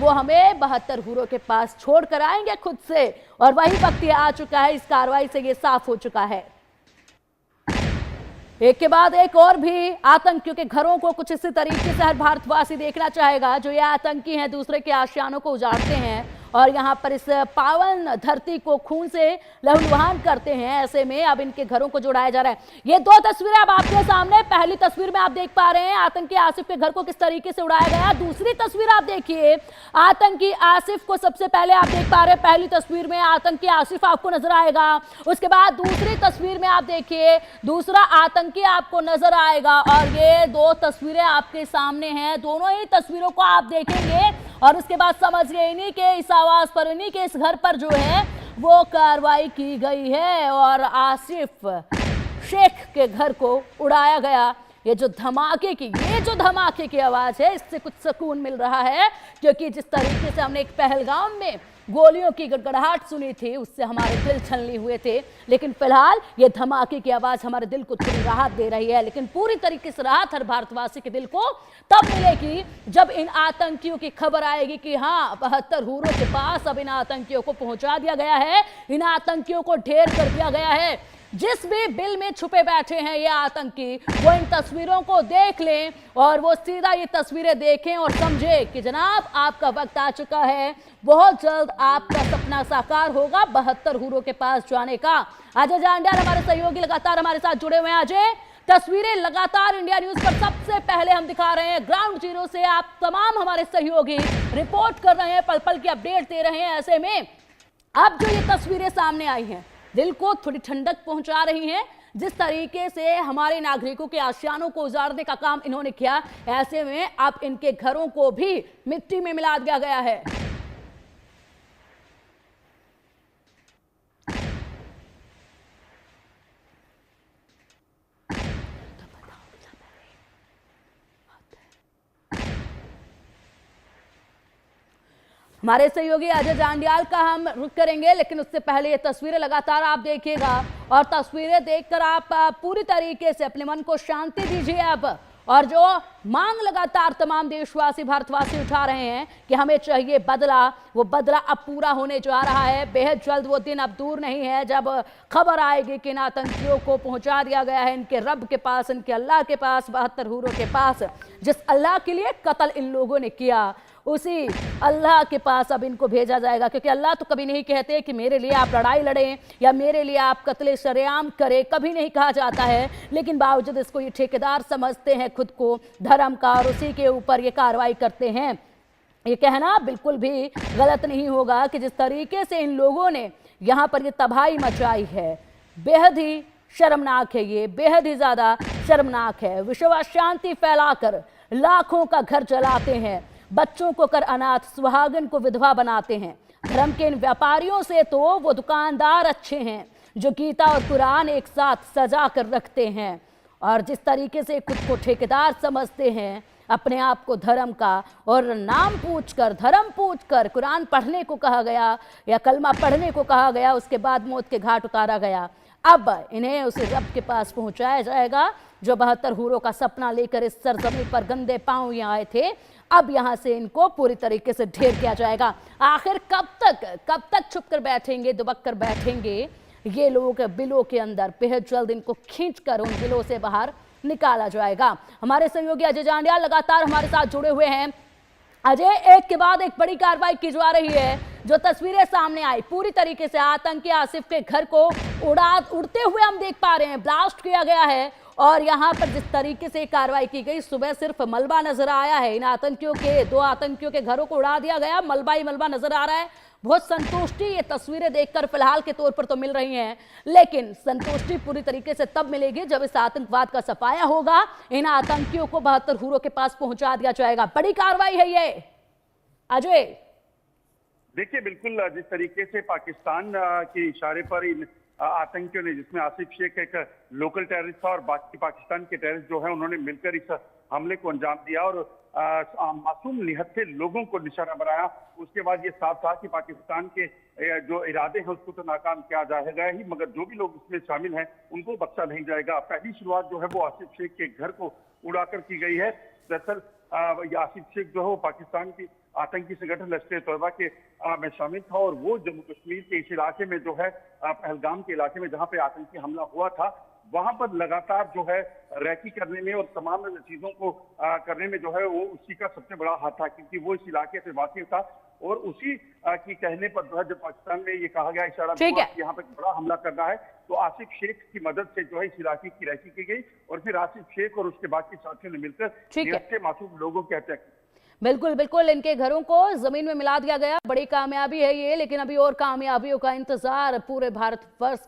वो हमें 72 हूरों के पास छोड़ कर आएंगे खुद से। और वही वक्त ये आ चुका है, इस कार्रवाई से ये साफ हो चुका है। एक के बाद एक और भी आतंकियों के घरों को कुछ इसी तरीके से हर भारतवासी देखना चाहेगा। जो ये आतंकी हैं दूसरे के आशियानों को उजाड़ते हैं और यहाँ पर इस पावन धरती को खून से लहूलुहान करते हैं। ऐसे में अब इनके घरों को जुड़ाया जा रहा है। ये दो तस्वीरें अब आपके सामने। पहली तस्वीर में आप देख पा रहे हैं आतंकी आसिफ के घर को किस तरीके से उड़ाया गया। दूसरी तस्वीर आप देखिए, आतंकी आसिफ को सबसे पहले आप देख पा रहे हैं। पहली तस्वीर में आतंकी आसिफ आपको नजर आएगा, उसके बाद दूसरी तस्वीर में आप देखिए दूसरा आतंकी आपको नजर आएगा। और ये दो तस्वीरें आपके सामने हैं, दोनों ही तस्वीरों को आप देखेंगे और उसके बाद समझिए इन्हीं के इस आवास पर, इन्हीं के इस घर पर जो है वो कार्रवाई की गई है और आसिफ शेख के घर को उड़ाया गया। ये जो धमाके की आवाज है, इससे कुछ सुकून मिल रहा है, क्योंकि जिस तरीके से हमने एक पहलगाम में गोलियों की गड़गड़ाहट सुनी थी उससे हमारे दिल छलनी हुए थे, लेकिन फिलहाल ये धमाके की आवाज हमारे दिल को थोड़ी राहत दे रही है। लेकिन पूरी तरीके से राहत हर भारतवासी के दिल को तब मिलेगी जब इन आतंकियों की खबर आएगी कि हाँ 72 हूरों के पास अब इन आतंकियों को पहुंचा दिया गया है, इन आतंकियों को ढेर कर दिया गया है। जिस भी बिल में छुपे बैठे हैं ये आतंकी, वो इन तस्वीरों को देख लें और वो सीधा ये तस्वीरें देखें और समझे कि जनाब आपका वक्त आ चुका है, बहुत जल्द आपका सपना साकार होगा 72 हूरों के पास जाने का। अजय जांडियाल हमारे सहयोगी लगातार हमारे साथ जुड़े हुए हैं। अजय, तस्वीरें लगातार इंडिया न्यूज पर सबसे पहले हम दिखा रहे हैं, ग्राउंड जीरो से आप तमाम हमारे सहयोगी रिपोर्ट कर रहे हैं, पल पल की अपडेट दे रहे हैं। ऐसे में अब जो ये तस्वीरें सामने आई हैं दिल को थोड़ी ठंडक पहुंचा रही हैं। जिस तरीके से हमारे नागरिकों के आशियानों को उजाड़ने का काम इन्होंने किया, ऐसे में अब इनके घरों को भी मिट्टी में मिला दिया गया है। हमारे सहयोगी अजय जांडियाल का हम रुख करेंगे, लेकिन उससे पहले ये तस्वीरें लगातार आप देखिएगा और तस्वीरें देखकर आप पूरी तरीके से अपने मन को शांति दीजिए अब। और जो मांग लगातार तमाम देशवासी भारतवासी उठा रहे हैं कि हमें चाहिए बदला, वो बदला अब पूरा होने जा रहा है। बेहद जल्द वो दिन अब दूर नहीं है जब खबर आएगी कि इन आतंकियों को पहुंचा दिया गया है इनके रब के पास, इनके अल्लाह के पास, 72 हूरों के पास। जिस अल्लाह के लिए कत्ल इन लोगों ने किया उसी अल्लाह के पास अब इनको भेजा जाएगा, क्योंकि अल्लाह तो कभी नहीं कहते कि मेरे लिए आप लड़ाई लड़ें या मेरे लिए आप कत्ले शरेआम करें, कभी नहीं कहा जाता है। लेकिन बावजूद इसको ये ठेकेदार समझते हैं खुद को धर्म का और उसी के ऊपर ये कार्रवाई करते हैं। ये कहना बिल्कुल भी गलत नहीं होगा कि जिस तरीके से इन लोगों ने यहाँ पर ये तबाही मचाई है, बेहद ही शर्मनाक है, ये बेहद ही ज्यादा शर्मनाक है। विश्व शांति फैलाकर लाखों का घर जलाते हैं, बच्चों को कर अनाथ, सुहागन को विधवा बनाते हैं। धर्म के इन व्यापारियों से तो वो दुकानदार अच्छे हैं जो गीता और कुरान एक साथ सजा कर रखते हैं। और जिस तरीके से खुद को ठेकेदार समझते हैं अपने आप को धर्म का, और नाम पूछकर, धर्म पूछकर कुरान पढ़ने को कहा गया या कलमा पढ़ने को कहा गया, उसके बाद मौत के घाट उतारा गया। अब इन्हें उस रब के पास पहुंचाया जाएगा जो 72 हूरों का सपना लेकर इस सरजमीन पर गंदे पांव यहाँ आए थे। अब यहाँ से इनको पूरी तरीके से ढेर किया जाएगा। आखिर कब तक छुप कर बैठेंगे, दुबक कर बैठेंगे ये लोग बिलों के अंदर? बेहद जल्द इनको खींचकर उन बिलों से बाहर निकाला जाएगा। हमारे सहयोगी अजय जांडियाल लगातार हमारे साथ जुड़े हुए हैं। अजय, एक के बाद एक बड़ी कार्रवाई की जा रही है। जो तस्वीरें सामने आई पूरी तरीके से आतंकी आसिफ के घर को उड़ते हुए हम देख पा रहे हैं, ब्लास्ट किया गया है। और यहाँ पर जिस तरीके से कार्रवाई की गई, सुबह सिर्फ मलबा नजर आया है, इन आतंकियों के, दो आतंकियों के घरों को उड़ा दिया गया, मलबा ही मलबा नजर आ रहा है। बहुत संतुष्टि ये तस्वीरें देखकर फिलहाल के तौर पर तो मिल रही हैं, लेकिन संतुष्टि पूरी तरीके से तब मिलेगी जब इस आतंकवाद का सफाया होगा, इन आतंकियों को 72 हूरों के पास पहुंचा दिया जाएगा। बड़ी कार्रवाई है ये अजय। देखिए, बिल्कुल जिस तरीके से पाकिस्तान के इशारे पर इन आतंकियों ने, जिसमें आसिफ शेख एक लोकल टेररिस्ट था और बाकी पाकिस्तान के टेररिस्ट जो है उन्होंने मिलकर इस हमले को अंजाम दिया और मासूम निहत्थे लोगों को निशाना बनाया, उसके बाद ये साफ था कि पाकिस्तान के जो इरादे हैं उसको तो नाकाम किया जाएगा ही, मगर जो भी लोग इसमें शामिल हैं उनको बख्शा नहीं जाएगा। पहली शुरुआत जो है वो आसिफ शेख के घर को उड़ाकर की गई है। दरअसल आसिफ शेख जो है वो पाकिस्तान की आतंकी संगठन लश्कर तोयबा के में शामिल था और वो जम्मू कश्मीर के इस इलाके में जो है पहलगाम के इलाके में जहां पे आतंकी हमला हुआ था वहां पर लगातार जो है रैकी करने में और तमाम चीजों को करने में जो है वो उसी का सबसे बड़ा हाथ था, क्योंकि वो इस इलाके से वाकिफ था और उसी की कहने पर जो है जब पाकिस्तान में ये कहा गया इशारा ठीक हुआ है। कि यहाँ पे बड़ा हमला करना है, तो आसिफ शेख की मदद से जो है इस इलाके की रैकी की गई और फिर आसिफ शेख और उसके बाद के साथियों ने मिलकर ठीक है। निहत्थे मासूम लोगों की हत्या की। बिल्कुल बिल्कुल, इनके घरों को जमीन में मिला दिया गया। बड़ी कामयाबी है ये, लेकिन अभी और कामयाबियों का इंतजार पूरे भारतवर्ष